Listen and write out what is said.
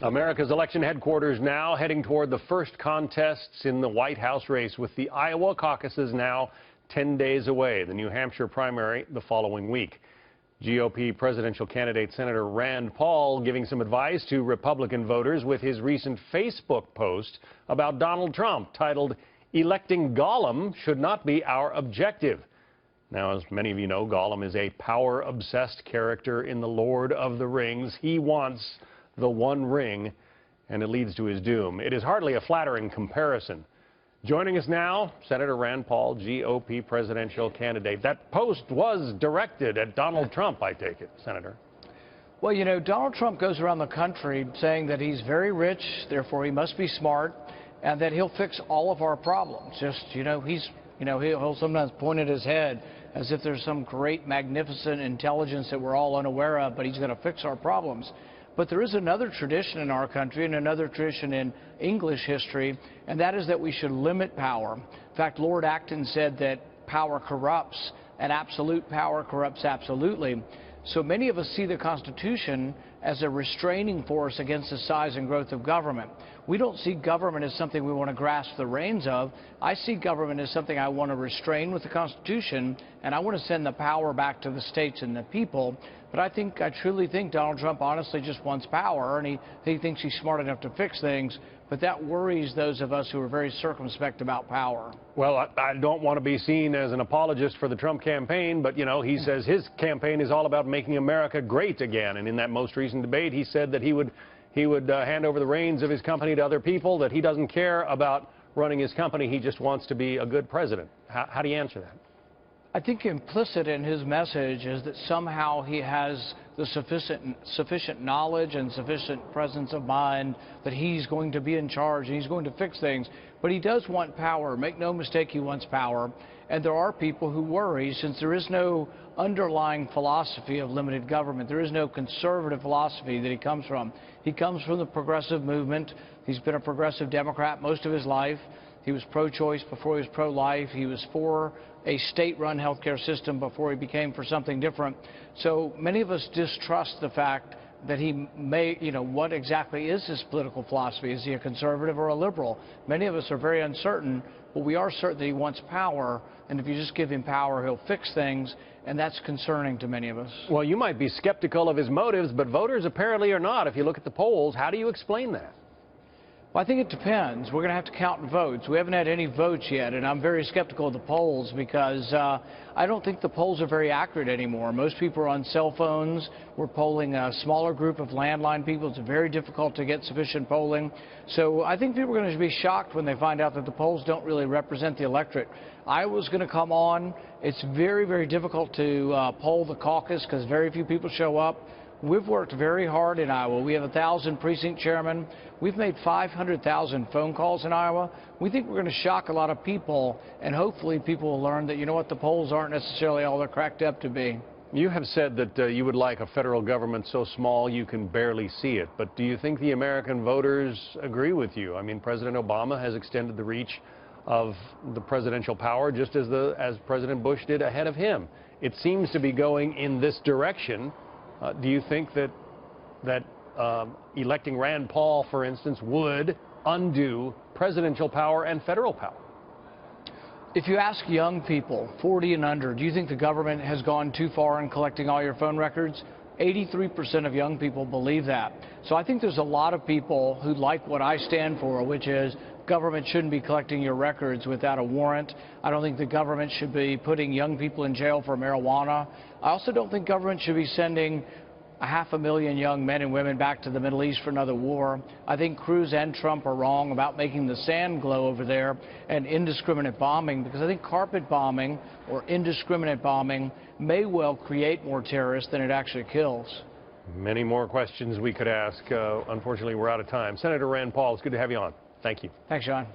America's election headquarters now heading toward the first contests in the White House race, with the Iowa caucuses now 10 days away, the New Hampshire primary the following week. GOP presidential candidate Senator Rand Paul giving some advice to Republican voters with his recent Facebook post about Donald Trump, titled, "Electing Gollum should not be our objective." Now, as many of you know, Gollum is a power-obsessed character in The Lord of the Rings. He wants the One Ring, and it leads to his doom. It is hardly a flattering comparison. Joining us now, Senator Rand Paul, GOP presidential candidate. That post was directed at Donald Trump, I take it, Senator. Well, you know, Donald Trump goes around the country saying that he's very rich, therefore he must be smart, and that he'll fix all of our problems. He'll sometimes point at his head as if there's some great, magnificent intelligence that we're all unaware of, but he's going to fix our problems. But there is another tradition in our country and another tradition in English history, and that is that we should limit power. In fact, Lord Acton said that power corrupts, and absolute power corrupts absolutely. So many of us see the Constitution as a restraining force against the size and growth of government. We don't see government as something we want to grasp the reins of. I see government as something I want to restrain with the Constitution, and I want to send the power back to the states and the people. But I truly think Donald Trump honestly just wants power, and he thinks he's smart enough to fix things. But that worries those of us who are very circumspect about power. Well, I don't want to be seen as an apologist for the Trump campaign, but, you know, he says his campaign is all about making America great again. And in that most recent debate, he said that he would hand over the reins of his company to other people, that he doesn't care about running his company. He just wants to be a good president. How do you answer that? I think implicit in his message is that somehow he has the sufficient knowledge and sufficient presence of mind that he's going to be in charge and he's going to fix things. But he does want power. Make no mistake, he wants power. And there are people who worry, since there is no underlying philosophy of limited government. There is no conservative philosophy that he comes from. He comes from the progressive movement. He's been a progressive Democrat most of his life. He was pro-choice before he was pro-life. He was for a state-run health care system before he became for something different. So many of us distrust the fact that he may, what exactly is his political philosophy? Is he a conservative or a liberal? Many of us are very uncertain, but we are certain that he wants power, and if you just give him power, he'll fix things, and that's concerning to many of us. Well, you might be skeptical of his motives, but voters apparently are not. If you look at the polls, how do you explain that? Well, I think it depends. We're going to have to count votes. We haven't had any votes yet, and I'm very skeptical of the polls because I don't think the polls are very accurate anymore. Most people are on cell phones. We're polling a smaller group of landline people. It's very difficult to get sufficient polling. So I think people are going to be shocked when they find out that the polls don't really represent the electorate. Iowa's going to come on. It's very, very difficult to poll the caucus because very few people show up. We've worked very hard in Iowa. We have 1,000 precinct chairmen. We've made 500,000 phone calls in Iowa. We think we're going to shock a lot of people, and hopefully people will learn that, you know what, the polls aren't necessarily all they're cracked up to be. You have said that you would like a federal government so small you can barely see it. But do you think the American voters agree with you? I mean, President Obama has extended the reach of the presidential power just as President Bush did ahead of him. It seems to be going in this direction. Do you think that electing Rand Paul, for instance, would undo presidential power and federal power? If you ask young people, 40 and under, do you think the government has gone too far in collecting all your phone records? 83% of young people believe that. So I think there's a lot of people who like what I stand for, which is government shouldn't be collecting your records without a warrant. I don't think the government should be putting young people in jail for marijuana. I also don't think government should be sending 500,000 young men and women back to the Middle East for another war. I think Cruz and Trump are wrong about making the sand glow over there and indiscriminate bombing, because I think carpet bombing or indiscriminate bombing may well create more terrorists than it actually kills. Many more questions we could ask. Unfortunately, we're out of time. Senator Rand Paul, it's good to have you on. Thank you. Thanks, John.